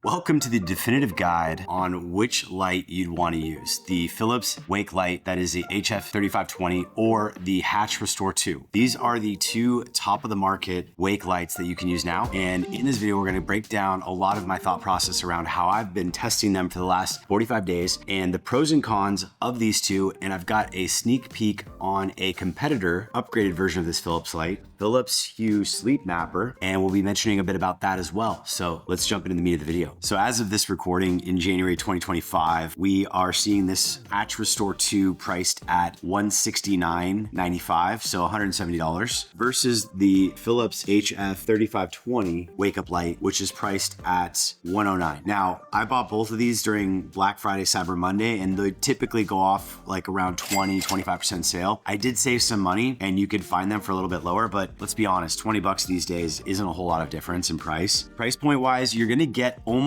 Welcome to the definitive guide on which light you'd want to use. The Philips Wake Light, that is the HF3520, or the Hatch Restore 2. These are the two top of the market wake lights that you can use now. And in this video, we're going to break down a lot of my thought process around how I've been testing them for the last 45 days and the pros and cons of these two. And I've got a sneak peek on a competitor upgraded version of this Philips light, Philips Hue Sleep Mapper, and we'll be mentioning a bit about that as well. So let's jump into the meat of the video. So as of this recording in January 2025, we are seeing this Hatch Restore 2 priced at $169.95, so $170, versus the Philips HF3520 Wake-Up Light, which is priced at $109. Now, I bought both of these during Black Friday, Cyber Monday, and they typically go off like around 20-25% sale. I did save some money, and you could find them for a little bit lower, but let's be honest, 20 bucks these days isn't a whole lot of difference in price. Price point wise, you're gonna get almost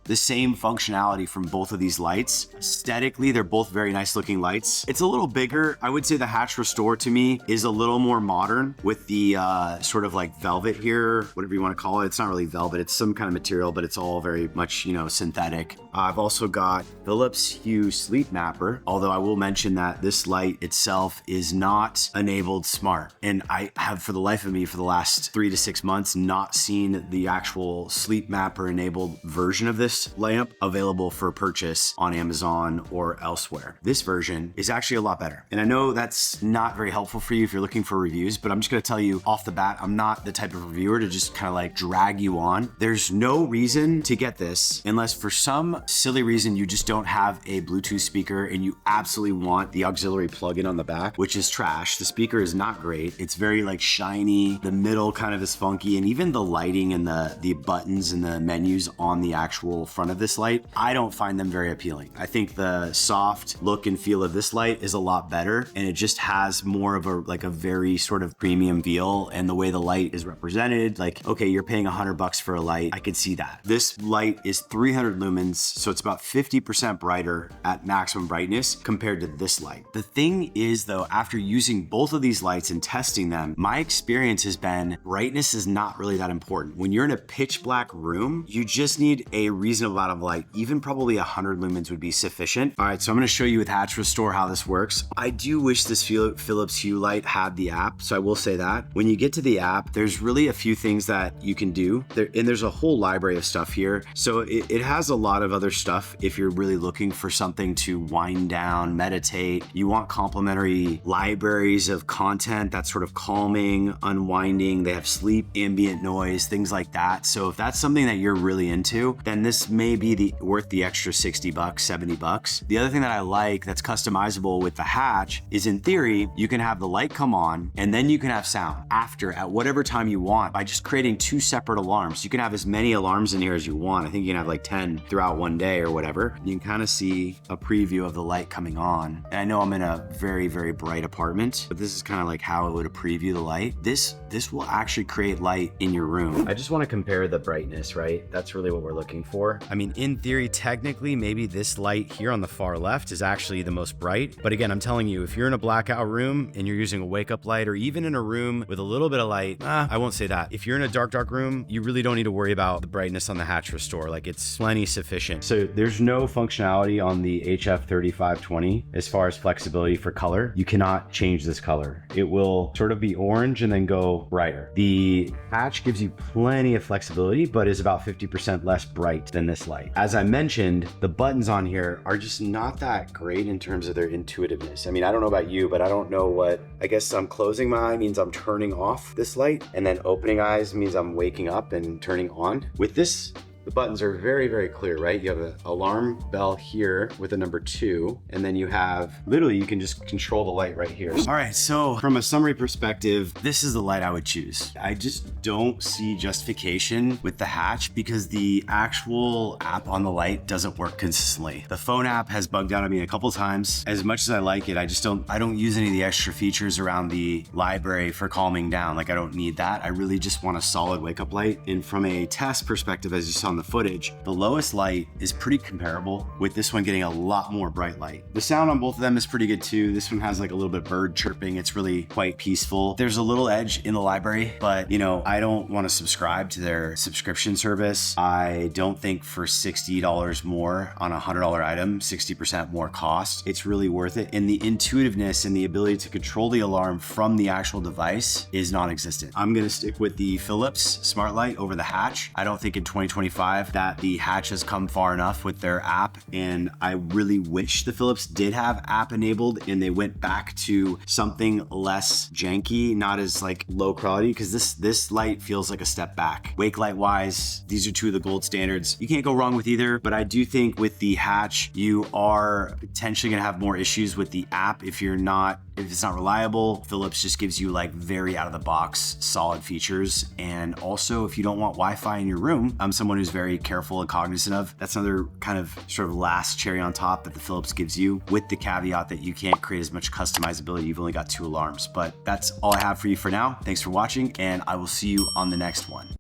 the same functionality from both of these lights. Aesthetically, they're both very nice looking lights. It's a little bigger. I would say the Hatch Restore to me is a little more modern with the sort of like velvet here, whatever you want to call it. It's not really velvet, it's some kind of material, but it's all very much, synthetic. I've also got Philips Hue Sleep Mapper, although I will mention that this light itself is not enabled smart. And I have, for the life of me, for the last 3 to 6 months, not seen the actual Sleep Mapper enabled version of this lamp available for purchase on Amazon or elsewhere. This version is actually a lot better. And I know that's not very helpful for you if you're looking for reviews, but I'm just gonna tell you off the bat, I'm not the type of reviewer to just kind of like drag you on. There's no reason to get this unless for some silly reason you just don't have a Bluetooth speaker and you absolutely want the auxiliary plug-in on the back, which is trash. The speaker is not great. It's very like shiny. The middle kind of is funky, and even the lighting and the buttons and the menus on the actual front of this light, I don't find them very appealing. I think the soft look and feel of this light is a lot better, and it just has more of a very sort of premium feel, and the way the light is represented, like, okay, you're paying $100 for a light. I could see that. This light is 300 lumens, so it's about 50% brighter at maximum brightness compared to this light. The thing is though, after using both of these lights and testing them, my experience has been brightness is not really that important. When you're in a pitch black room, you just need a reasonable amount of light. Even probably 100 lumens would be sufficient. All right, so I'm gonna show you with Hatch Restore how this works. I do wish this Philips Hue light had the app, so I will say that. When you get to the app, there's really a few things that you can do. There's a whole library of stuff here. So it has a lot of other stuff if you're really looking for something to wind down, meditate. You want complementary libraries of content that's sort of calming, unwinding. They have sleep, ambient noise, things like that. So if that's something that you're really into, then this may be worth the extra 60 bucks, 70 bucks. The other thing that I like that's customizable with the Hatch is, in theory, you can have the light come on and then you can have sound after at whatever time you want by just creating two separate alarms. You can have as many alarms in here as you want. I think you can have like 10 throughout one day or whatever. You can kind of see a preview of the light coming on. And I know I'm in a very, very bright apartment, but this is kind of like how it would preview the light. This will actually create light in your room. I just want to compare the brightness, right? That's really what we're looking for. I mean, in theory, technically, maybe this light here on the far left is actually the most bright. But again, I'm telling you, if you're in a blackout room and you're using a wake-up light, or even in a room with a little bit of light, I won't say that. If you're in a dark room, you really don't need to worry about the brightness on the Hatch Restore. Like, it's plenty sufficient. So there's no functionality on the HF3520 as far as flexibility for color. You cannot change this color. It will sort of be orange and then go brighter. The Hatch gives you plenty of flexibility, but is about 50% less bright than this light. As I mentioned, the buttons on here are just not that great in terms of their intuitiveness. I mean, I don't know about you, but I don't know what, I guess I'm closing my eye means I'm turning off this light, and then opening eyes means I'm waking up and turning on. With this, the buttons are very, very clear, right? You have an alarm bell here with a number 2, and then you have, literally, you can just control the light right here. All right, so from a summary perspective, this is the light I would choose. I just don't see justification with the Hatch because the actual app on the light doesn't work consistently. The phone app has bugged out on me a couple times. As much as I like it, I don't use any of the extra features around the library for calming down. Like, I don't need that. I really just want a solid wake-up light. And from a test perspective, as you saw in the footage, the lowest light is pretty comparable, with this one getting a lot more bright light. The sound on both of them is pretty good too. This one has like a little bit of bird chirping. It's really quite peaceful. There's a little edge in the library, but you know, I don't want to subscribe to their subscription service. I don't think for $60 more on a $100 item, 60% more cost, it's really worth it. And the intuitiveness and the ability to control the alarm from the actual device is non-existent. I'm gonna stick with the Philips smart light over the Hatch. I don't think in 2025 that the Hatch has come far enough with their app, and I really wish the Philips did have app enabled and they went back to something less janky, not as like low quality, because this light feels like a step back. Wake light wise, these are two of the gold standards. You can't go wrong with either, but I do think with the Hatch, you are potentially gonna have more issues with the app if it's not reliable. Philips just gives you like very out of the box solid features. And also, if you don't want Wi-Fi in your room, I'm someone who's very careful and cognizant of. That's another kind of sort of last cherry on top that the Philips gives you, with the caveat that you can't create as much customizability. You've only got 2 alarms, but that's all I have for you for now. Thanks for watching, and I will see you on the next one.